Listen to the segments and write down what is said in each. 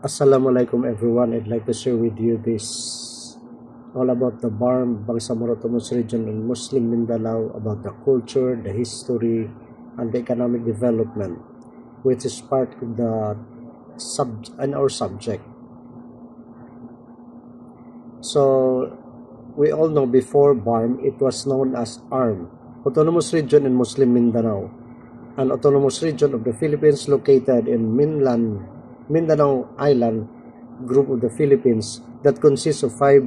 Assalamualaikum everyone. I'd like to share with you this all about the BARM, Bangsamoro Autonomous Region in Muslim Mindanao, about the culture, the history, and the economic development, which is part of the our subject. So we all know before BARM, it was known as ARM, Autonomous Region in Muslim Mindanao, an autonomous region of the Philippines located in Mindanao Island group of the Philippines that consists of 5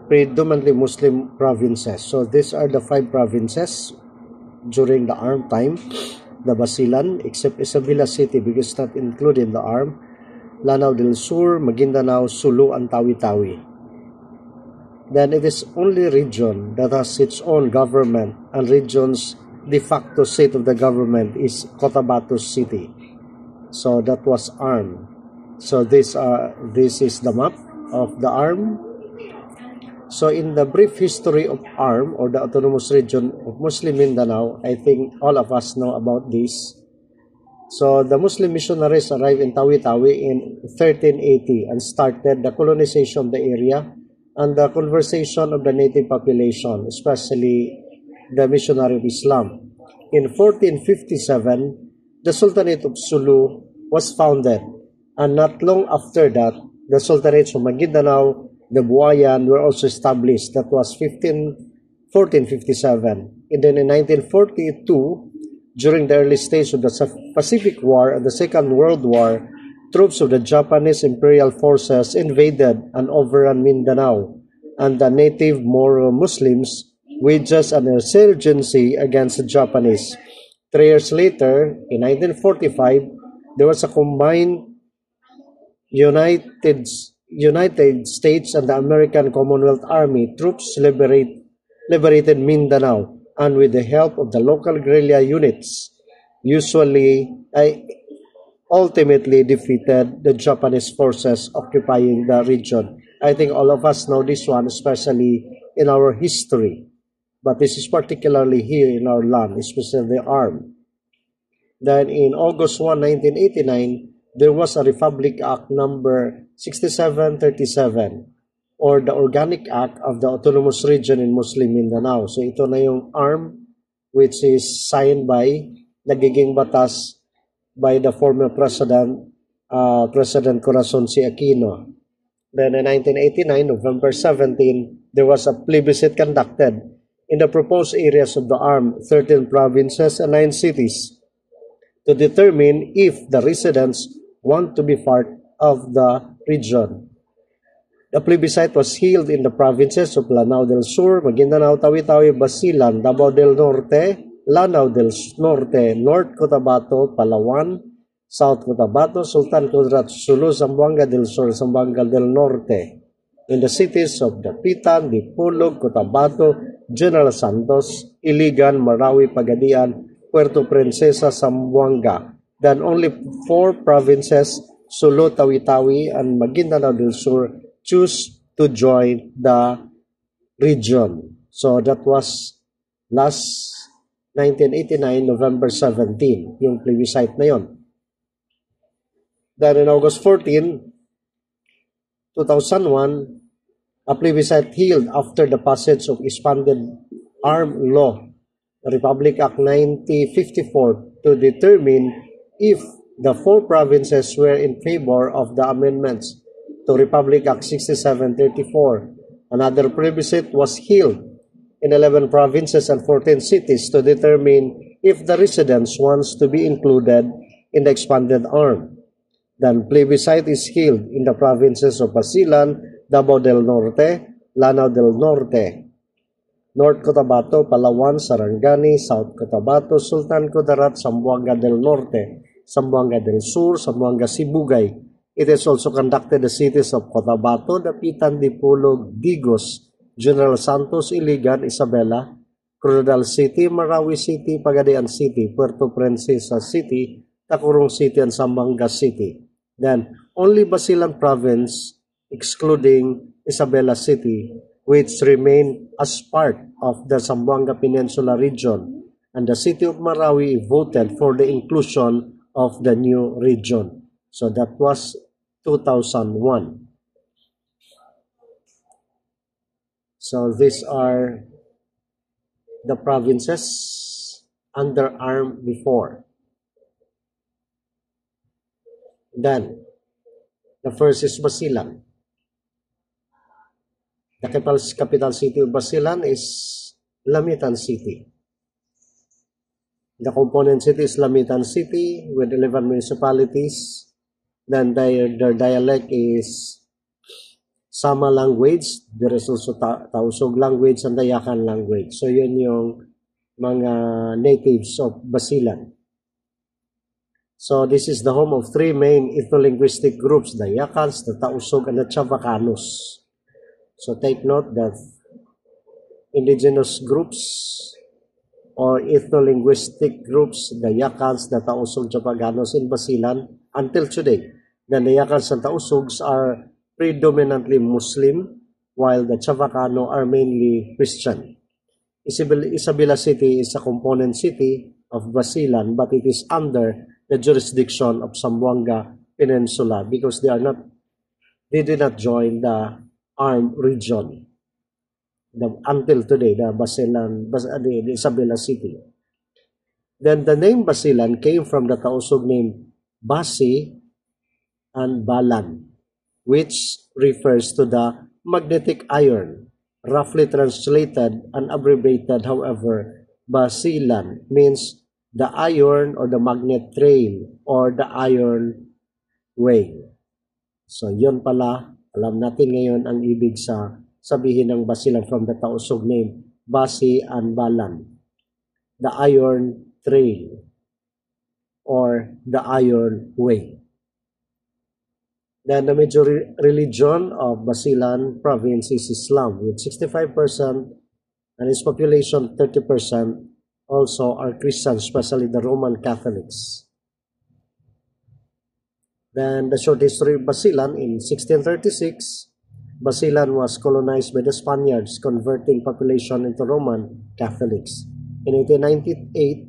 predominantly Muslim provinces. So these are the 5 provinces during the ARM time. The Basilan, except Isabela City because it's not included in the ARM, Lanao del Sur, Maguindanao, Sulu, and Tawi-Tawi. Then it is only region that has its own government, and region's de facto seat of the government is Cotabato City. So that was ARM. So this is the map of the ARM. So in the brief history of ARM, or the Autonomous Region of Muslim Mindanao, I think all of us know about this. So the Muslim missionaries arrived in Tawi-Tawi in 1380 and started the colonization of the area and the conversion of the native population, especially the missionary of Islam. In 1457, the Sultanate of Sulu was founded, and not long after that, the Sultanates of Maguindanao, the Buayan were also established. That was 1457. And then in 1942, during the early stage of the Pacific War and the Second World War, troops of the Japanese imperial forces invaded and overran Mindanao, and the native Moro Muslims waged an insurgency against the Japanese. 3 years later, in 1945, there was a combined United States and the American Commonwealth Army troops liberated Mindanao, and with the help of the local guerrilla units, ultimately defeated the Japanese forces occupying the region. I think all of us know this one, especially in our history. But this is particularly here in our land, especially the ARM. Then in August 1, 1989, there was a Republic Act number 6737, or the Organic Act of the Autonomous Region in Muslim Mindanao. So ito na yung ARM, which is signed by, nagiging batas by the former President Corazon C. Aquino. Then in 1989, November 17, there was a plebiscite conducted in the proposed areas of the ARM, 13 provinces and 9 cities, to determine if the residents want to be part of the region. The plebiscite was held in the provinces of Lanao del Sur, Maguindanao, Tawi-Tawi, Basilan, Davao del Norte, Lanao del Norte, North Cotabato, Palawan, South Cotabato, Sultan Kudarat, Sulu, Zamboanga del Sur, Zamboanga del Norte, in the cities of Dapitan, Dipolog, Cotabato, General Santos, Iligan, Marawi, Pagadian, Puerto Princesa, Zamboanga. Then only 4 provinces, Sulu, Tawi-Tawi, and Maguindanao del Sur, choose to join the region. So that was last 1989, November 17, yung plebiscite na yon. Then in August 14, 2001, a plebiscite held after the passage of expanded ARM law, Republic Act 9054, to determine if the 4 provinces were in favor of the amendments to Republic Act 6734. Another plebiscite was held in 11 provinces and 14 cities to determine if the residents wants to be included in the expanded ARM. Then plebiscite is held in the provinces of Basilan, Davao del Norte, Lanao del Norte, North Cotabato, Palawan, Sarangani, South Cotabato, Sultan Kudarat, Zamboanga del Norte, Zamboanga del Sur, Zamboanga Sibugay. It is also conducted the cities of Cotabato, Dapitan, Dipolog, Digos, General Santos, Iligan, Isabela, Crudal City, Marawi City, Pagadian City, Puerto Princesa City, Takurong City, and Zamboanga City. Then only Basilan Province, excluding Isabela City, which remain as part of the Zamboanga Peninsula region, and the city of Marawi voted for the inclusion of the new region. So that was 2001. So these are the provinces under arm before. Then, the first is Basilan. The capital city of Basilan is Lamitan City. The component city is Lamitan City with 11 municipalities. Then their dialect is Sama language. There is also Tausug language and Dayakan language. So yun yung mga natives of Basilan. So this is the home of three main ethno-linguistic groups, the Yakans, the Tausug, and the Chavacanos. So take note that indigenous groups or ethno-linguistic groups, the Yakans, the Tausug, Chavacanos in Basilan, until today, the Yakans and Tausugs are predominantly Muslim, while the Chavacano are mainly Christian. Isabela City is a component city of Basilan, but it is under the jurisdiction of Zamboanga Peninsula because they did not join the armed region until today, the Isabela City. Then the name Basilan came from the Tausug name Basi and Balan, which refers to the magnetic iron, roughly translated and abbreviated. However, Basilan means the iron or the magnet trail or the iron way. So yun pala, alam natin ngayon ang ibig sa sabihin ng Basilan from the Tausug name, Basi and Balan, the iron trail or the iron way. Then the major religion of Basilan province is Islam with 65% and its population 30% also are Christians, especially the Roman Catholics. Then the short history of Basilan. In 1636, Basilan was colonized by the Spaniards, converting population into Roman Catholics. In 1898,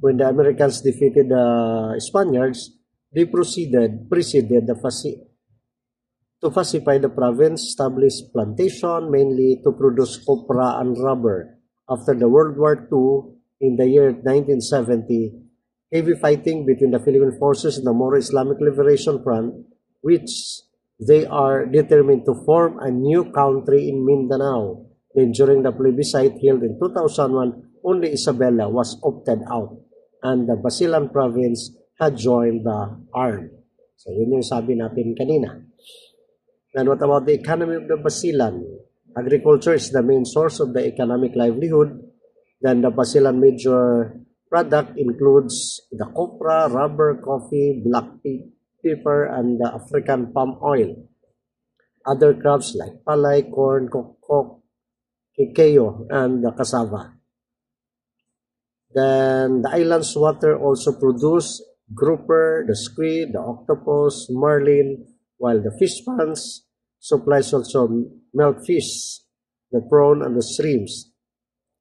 when the Americans defeated the Spaniards, they preceded to pacify the province, established plantation mainly to produce copra and rubber. After the World War II, in the year 1970, heavy fighting between the Philippine forces and the Moro Islamic Liberation Front, which they are determined to form a new country in Mindanao. Then during the plebiscite held in 2001, only Isabela was opted out, and the Basilan province had joined the army. So yun yung sabi natin kanina. And what about the economy of the Basilan? Agriculture is the main source of the economic livelihood. Then the Basilan major product includes the copra, rubber, coffee, black pepper, and the African palm oil. Other crops like palay, corn, cocoa, kikeo, and the cassava. Then the island's water also produce grouper, the squid, the octopus, marlin, while the fish ponds supplies also milkfish, the prawn, and the shrimps.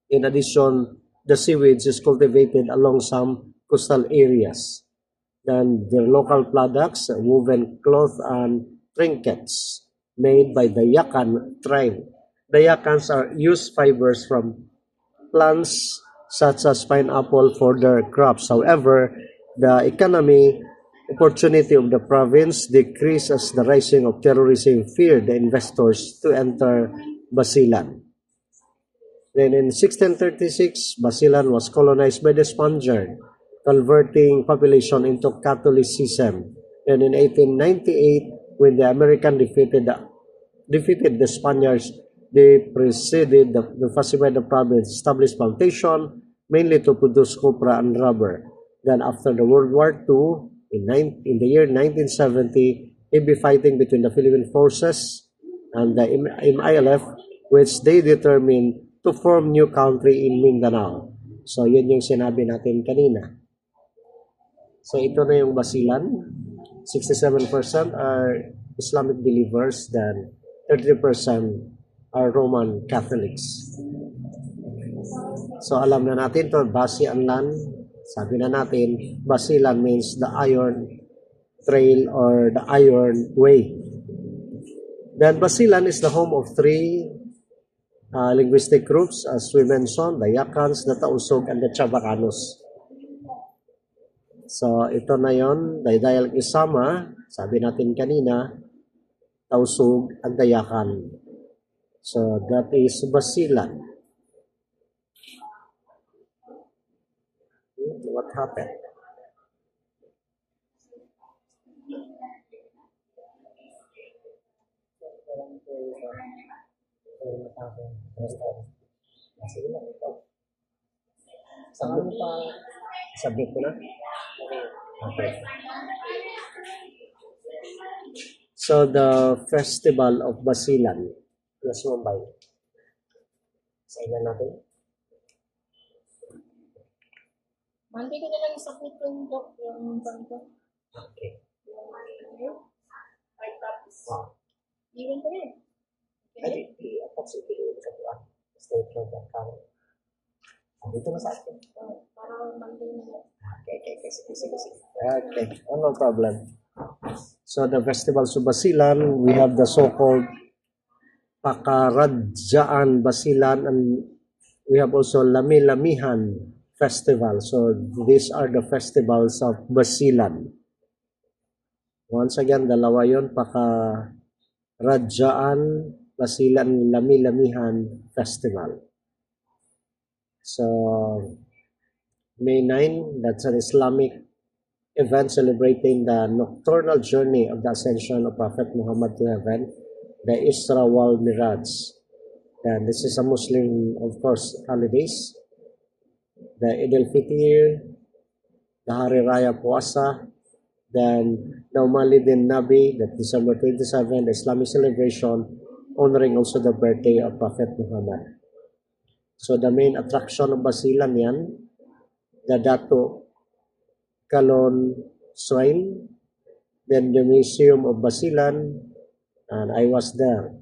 In addition, the seaweeds is cultivated along some coastal areas. Then the local products, woven cloth and trinkets made by the Yakan tribe. The Yakans use fibers from plants such as pineapple for their crops. However, the economy opportunity of the province decreased as the rising of terrorism feared the investors to enter Basilan. Then in 1636, Basilan was colonized by the Spaniards, converting population into Catholicism. And in 1898, when the American defeated the Spaniards, they proceeded to pacify the province, established plantation, mainly to produce copra and rubber. Then after the World War II, in the year 1970, heavy fighting between the Philippine forces and the MILF, which they determined to form new country in Mindanao. So yun yung sinabi natin kanina. So ito na yung Basilan. 67% are Islamic believers, then 30% are Roman Catholics. So alam na natin to, Basi and Lan. Sabi na natin, Basilan means the iron Trail or the Iron Way. Then Basilan is the home of three linguistic groups, as we mentioned, the Yakans, the Tausug, and the Chabacanos. So ito na yon, dahil isama, sabi natin kanina, Tausug at the Yakan. So that is Basilan. What happened? Submit ko na? Okay. So the Festival of Basilan. Yes, Mumbai. Sa ilan natin? Monday ko na lang submit yung doc, yung banko. Okay. Ay, tapos. Wow. Iwan ko rin. Ay, i-attach ito yung katuan. State of the account. Dito na sa atin. Para Monday na lang. Okay. Sige. Okay, no problem. So the Festival of Basilan, we have the so-called Pakaradjaan Basilan, and we have also Lami-Lamihan Festival. So these are the festivals of Basilan. Once again, dalawa yun, Pakaradjaan Basilan, Lami-Lamihan Festival. So May 9, that's an Islamic event celebrating the nocturnal journey of the ascension of Prophet Muhammad to heaven, the Isra wal Miraj. And this is a Muslim, of course, holidays. The Eid al-Fitr, the Hari Raya Puasa, then the Mawlidin Nabi, the December 27, the Islamic celebration, honoring also the birthday of Prophet Muhammad. So the main attraction of Basilan yan, the Dato Kalon Shrine, then the Museum of Basilan, and I was there.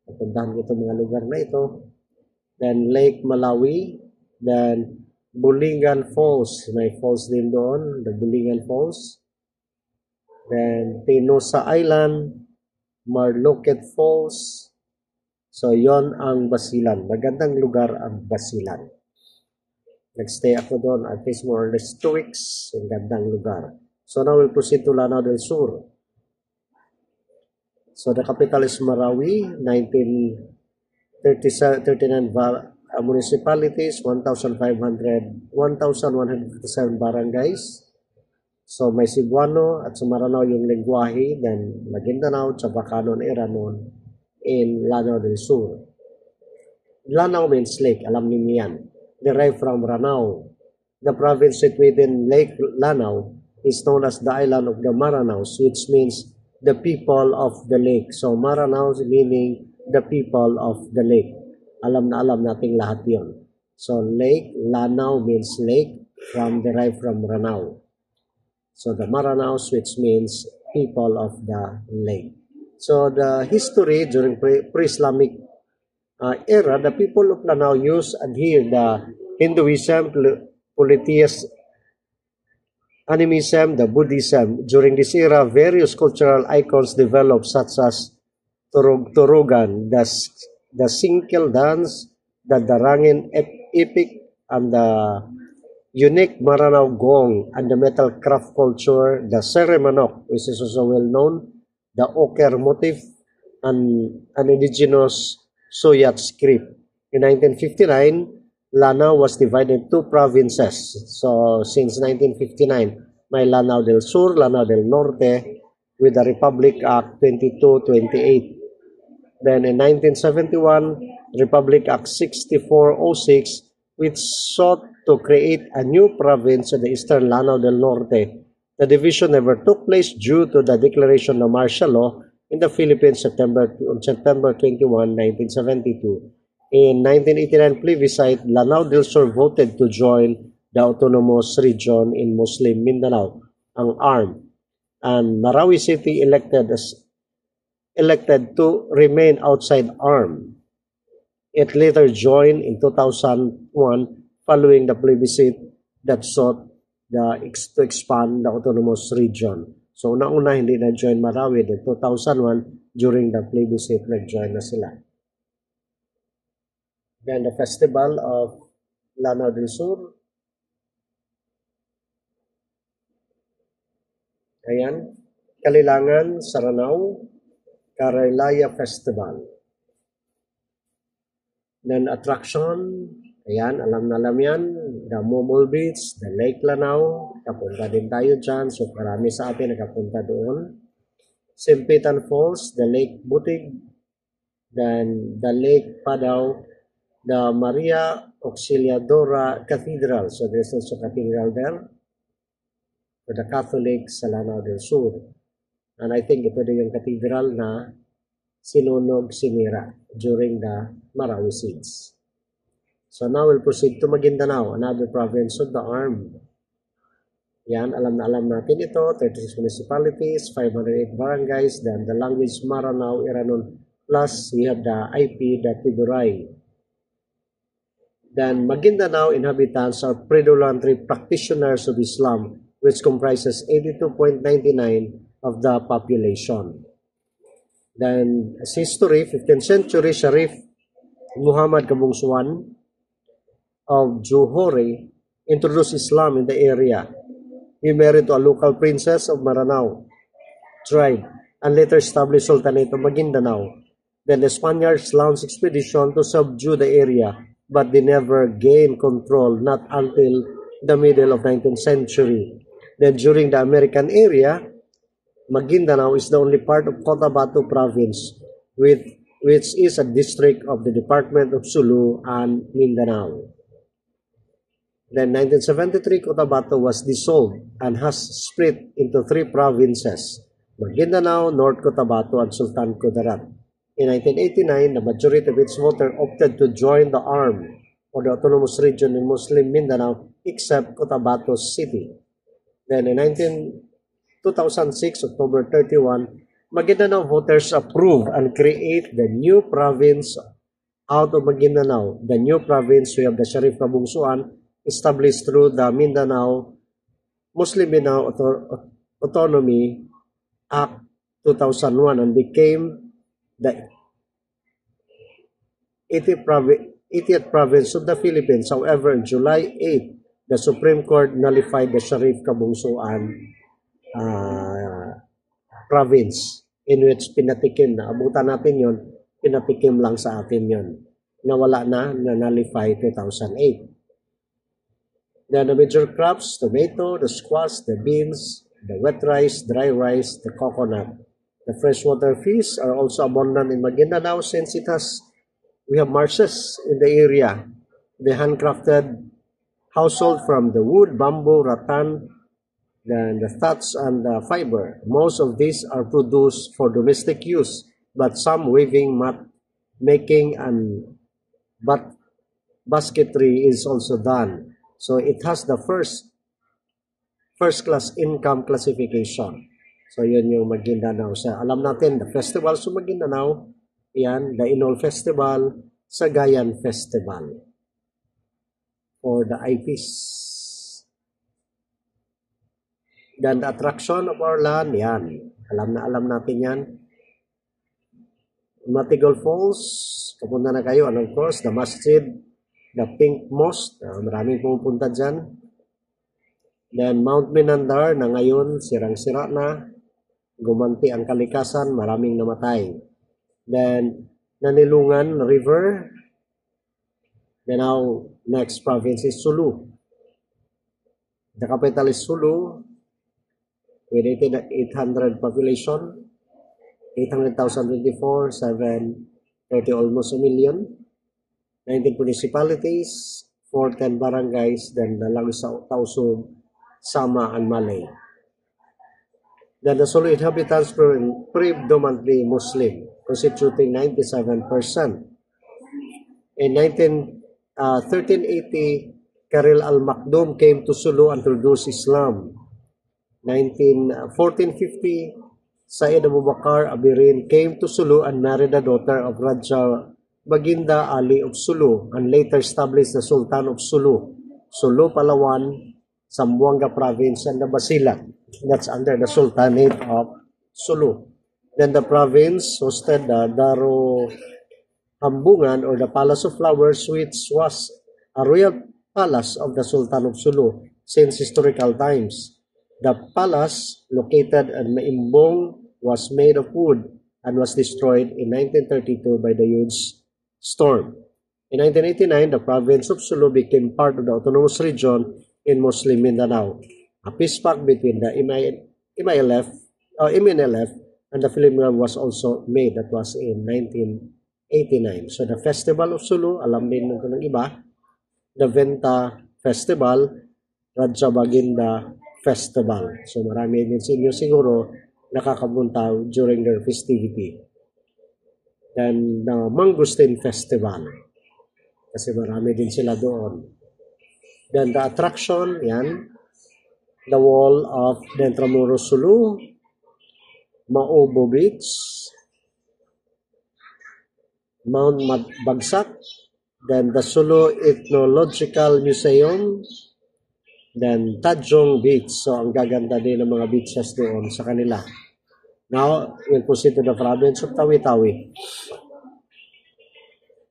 Napuntahan ko itong mga lugar na ito. Then Lake Malawi, then Bulingan Falls, may falls din doon, the Bulingan Falls. Then Tinosa Island, Marloquet Falls. So yon ang Basilan. Magandang lugar ang Basilan. Nagstay ako doon at least more or less 2 weeks. Ang gandang lugar. So now we'll proceed to Lanao del Sur. So the capital is Marawi, 1939 municipalities, 1,157 barangays. So may Cebuano at sa Maranao yung lengguwahe, then Maguindanao, Chabacano, and Iranon in Lanao del Sur. Lanao means lake, alam niyo yan. Derived from Ranao. The province situated in Lake Lanao is known as the island of the Maranaos, which means the people of the lake. So Maranaos meaning the people of the lake. Alam na alam nating lahat yon. So Lake Lanao means lake, derived from Ranao. So the Maranaos, which means people of the lake. So the history during pre-Islamic era, the people of Lanao adhere the Hinduism, polytheism, animism, the Buddhism. During this era, various cultural icons developed, such as Turugan, the Singkil dance, the Darangin epic, and the unique Maranao gong, and the metal craft culture, the Seremanok, which is also well known, the ochre motif, and an indigenous Soyat script. In 1959, Lanao was divided into 2 provinces. So since 1959, may Lanao del Sur, Lanao del Norte, with the Republic Act 2228. Then in 1971, Republic Act 6406, which sought to create a new province in the eastern Lanao del Norte. The division never took place due to the declaration of martial law in the Philippines on September 21, 1972. In 1989 plebiscite, Lanao del Sur voted to join the autonomous region in Muslim Mindanao, ang ARM, and Marawi City elected to remain outside ARM. It later joined in 2001 following the plebiscite that sought to expand the autonomous region. So, una-una, hindi na-join Marawi. Then, 2001, during the plebiscite, nag-join na sila. Then, the Festival of Lanao del Sur. Ayan. Kalilangan, Saranao, Karaylaya Festival. Then, attraction, ayan, alam na alam yan, the Momol Beach, the Lake Lanao, kapunta din tayo dyan, so marami sa atin nakapunta doon. Simpitan Falls, the Lake Butig, then the Lake Padaw, the Maria Auxiliadora Cathedral, so there's also cathedral there for the Catholics sa Lanao del Sur. And I think ito din yung cathedral na sinunog, sinira during the Marawi siege. So now we'll proceed to Maguindanao, another province of the armed. Yan, alam na alam natin ito, 36 municipalities, 508 barangays, then the language Maranao, Iranon, plus we have the IP, the Tiburay. Then Maguindanao inhabitants are predominantly practitioners of Islam, which comprises 82.99% of the population. Then as history, 15th century, Sharif Muhammad Kabungsuan of Johore introduced Islam in the area. He married to a local princess of Maranao tribe and later established Sultanate of Maguindanao. Then the Spaniards launched expedition to subdue the area, but they never gained control, not until the middle of 19th century. Then during the American era, Maguindanao is the only part of Cotabato province, which is a district of the Department of Sulu and Mindanao. Then 1973, Cotabato was dissolved and has split into 3 provinces, Maguindanao, North Cotabato, and Sultan Kudarat. In 1989, the majority of its voters opted to join the armed or the autonomous region in Muslim Mindanao, except Cotabato City. Then in 2006, October 31, Maguindanao voters approved and create the new province out of Maguindanao. The new province, we have the Sharif Kabungsuan, established through the Muslim Mindanao Autonomy Act 2001 and became the 80th province of the Philippines. However, on July 8, the Supreme Court nullified the Sharif Kabungsuan province, in which pinatikim na. Abutan natin yon, pinatikim lang sa atin yon. Nawala na, nullify 2008. Then the major crops, tomato, the squash, the beans, the wet rice, dry rice, the coconut. The freshwater fish are also abundant in Maguindanao since we have marshes in the area. The handcrafted household from the wood, bamboo, rattan, then the thatch and the fiber. Most of these are produced for domestic use, but some weaving, mat making, and basketry is also done. So it has the first class income classification. So yun yung Maguindanao. So alam natin, the festival sa Maguindanao, yan, the Inol Festival, Sagayan Festival for the IPs. Then the attraction of our land, yan. Alam natin yan. Matigol Falls, kapunta na kayo. And of course, the masjid, the Pink Mosque, maraming pumupunta dyan. Then Mount Minandar na ngayon, sirang-sira na. Gumanti ang kalikasan, maraming namatay. Then Nanilungan River. Then now, next province is Sulu. The capital is Sulu. With 800 population, 800,024, 730 almost a million, 19 municipalities, 410 barangays, then the Langisao, Tausug, Sama, and Malay. Then the Sulu inhabitants were predominantly Muslim, constituting 97%. In 1380, Karil al-Makdum came to Sulu and introduced Islam. 1450, Said Abu Bakar Abirin came to Sulu and married the daughter of Raja Baginda Ali of Sulu and later established the Sultan of Sulu, Sulu Palawan, Zamboanga Province, and the Basilan. That's under the Sultanate of Sulu. Then the province hosted the Daro Hambungan, or the Palace of Flowers, which was a royal palace of the Sultan of Sulu since historical times. The palace, located in Maimbong, was made of wood and was destroyed in 1932 by the huge storm. In 1989, the province of Sulu became part of the autonomous region in Muslim Mindanao. A peace pact between the MNLF and the Philippines was also made. That was in 1989. So the Festival of Sulu, alam din nito ng iba, the Venta Festival, Radja Baginda Festival. So marami din sa inyo siguro nakakapunta during their festivity. Then the Mangustin Festival, kasi marami din sila doon. Then the attraction, yan, the wall of the Intramuros Sulu, Maobo Beach, Mount Bagsak, then the Sulu Ethnological Museum, then Tajong Beach. So, ang gaganda din ng mga beaches doon sa kanila. Now, we'll proceed to the province of Tawi-Tawi.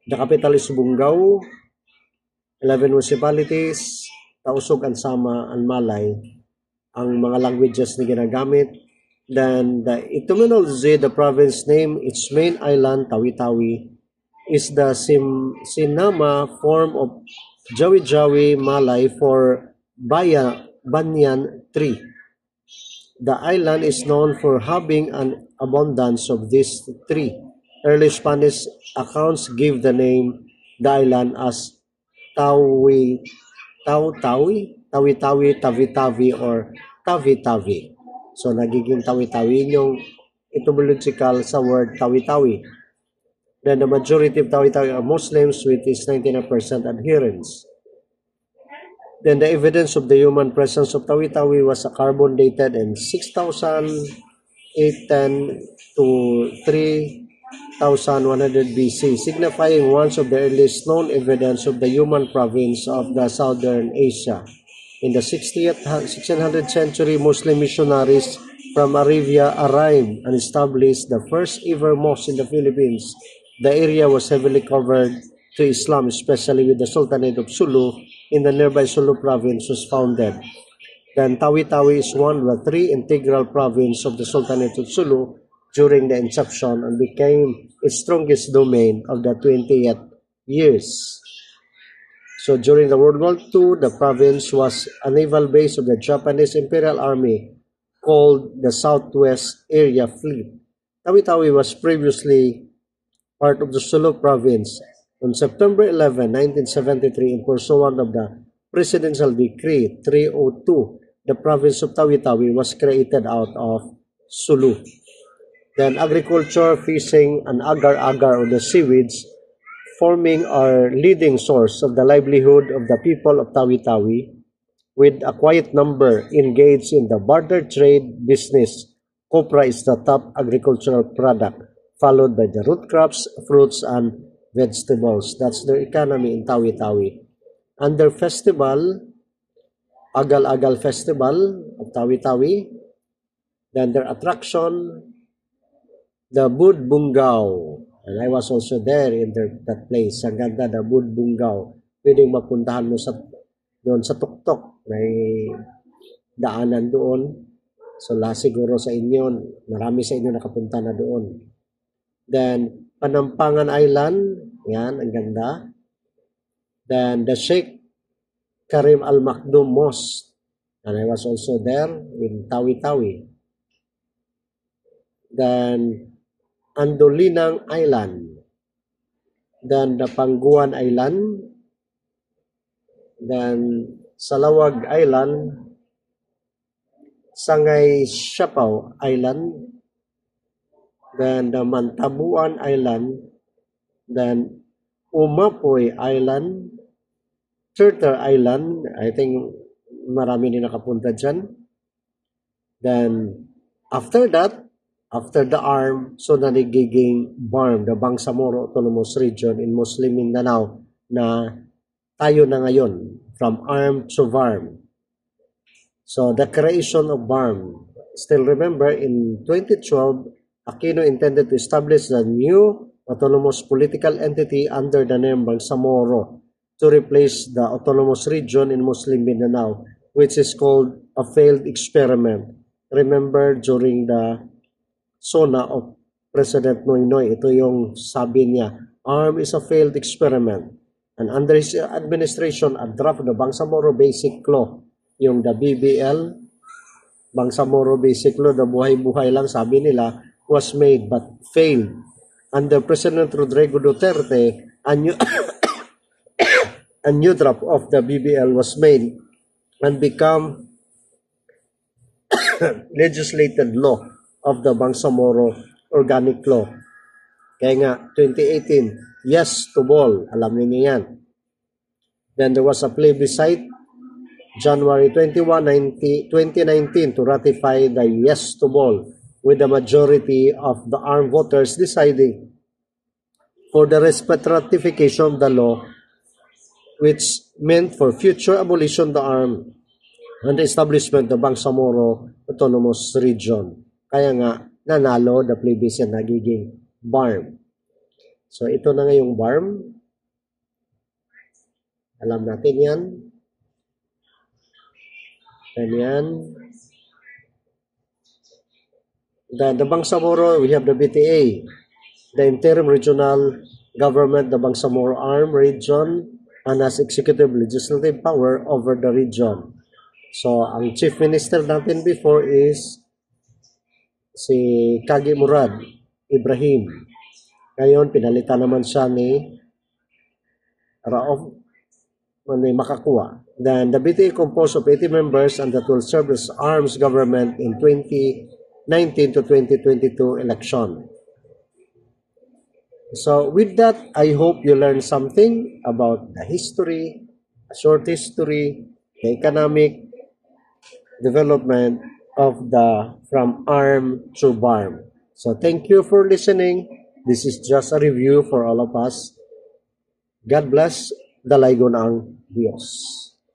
The capital is Bungao, 11 municipalities, Tausug, Ansama, and Malay, ang mga languages na ginagamit. Then, the etymology, the province name, its main island, Tawi-Tawi, is the Sinama form of Jawi-Jawi Malay for banyan tree. The island is known for having an abundance of this tree. Early Spanish accounts give the name the island as Tawi-Tawi, Tavi-Tavi, or Tavi-Tavi. So, nagiging Tawi-Tawi yung etymological sa word Tawi-Tawi. Then, the majority of Tawi-Tawi are Muslims with its 99% adherents. Then, the evidence of the human presence of Tawi-Tawi was carbon dated in 6,810 to 3,100 BC, signifying one of the earliest known evidence of the human province of the southern Asia. In the 1600th century, Muslim missionaries from Arabia arrived and established the first ever mosque in the Philippines. The area was heavily covered to Islam, especially with the Sultanate of Sulu in the nearby Sulu province was founded. Then Tawi-Tawi is one of the three integral provinces of the Sultanate of Sulu during the inception and became its strongest domain of the 20th years. So during the World War II, the province was a naval base of the Japanese Imperial Army called the Southwest Area Fleet. Tawi-Tawi was previously part of the Sulu province. On September 11, 1973, in pursuant of the Presidential Decree 302, the province of Tawi-Tawi was created out of Sulu. Then agriculture, fishing, and agar-agar, or the seaweeds, forming our leading source of the livelihood of the people of Tawi-Tawi, with a quiet number engaged in the barter trade business. Copra is the top agricultural product, followed by the root crops, fruits, and vegetables. That's their economy in Tawi-Tawi. And their festival, Agal-Agal Festival of Tawi-Tawi, then their attraction, the Bud Bungao. And I was also there in that place. Ang ganda, the Bud Bungao. Pwedeng mapuntahan mo doon sa tuktok. May daanan doon. So, siguro sa inyo, marami sa inyo nakapunta na doon. Then, Panampangan Island. Yan, ang ganda. Then, the Sheikh Karim Al Maktoum Mosque. And I was also there in Tawi-Tawi. Then, Andolinang Island, then the Panguan Island, then Salawag Island, Sangay Siapaw Island, then the Mantabuan Island, then Umapoy Island, Turtle Island, I think marami din nakapunta dyan. Then, after that, after the ARM, so na nagiging BARM, the Bangsamoro Autonomous Region in Muslim Mindanao, na tayo na ngayon, from ARM to VARM. So the creation of BARM. Still remember, in 2012, Aquino intended to establish a new autonomous political entity under the name Bangsamoro to replace the autonomous region in Muslim Mindanao, which is called a failed experiment. Remember, during the SONA of President Noynoy, ito yung sabi niya, ARM is a failed experiment. And under his administration, a draft of the Bangsamoro Basic Law, yung the BBL, Bangsamoro Basic Law, the buhay-buhay lang, sabi nila, was made but failed. Under President Rodrigo Duterte, a new, a new draft of the BBL was made and become legislated law of the Bangsamoro Organic Law. Kaya nga, 2018, yes to ball. Alam niyo yan. Then there was a plebiscite, January 21, 2019, to ratify the yes to ball, with the majority of the armed voters deciding for the ratification of the law, which meant for future abolition of the arm and the establishment of Bangsamoro Autonomous Region. Kaya nga, nanalo the plebiscite, nagiging BARM. So ito na nga yung BARM. Alam natin yan. And yan. The Bangsamoro, we have the BTA, the Interim Regional Government, the Bangsamoro Arm Region, and has executive legislative power over the region. So, ang Chief Minister natin before is si Kagi Murad Ibrahim. Ngayon, pinalitan naman siya ni Raof Makakuwa. Then, the BTA composed of 80 members and that will serve as arms government in 2019 to 2022 election. So, with that, I hope you learned something about the history, a short history, the economic development of the from ARM to BARM. So, thank you for listening. This is just a review for all of us. God bless. Dalay ko ng Diyos.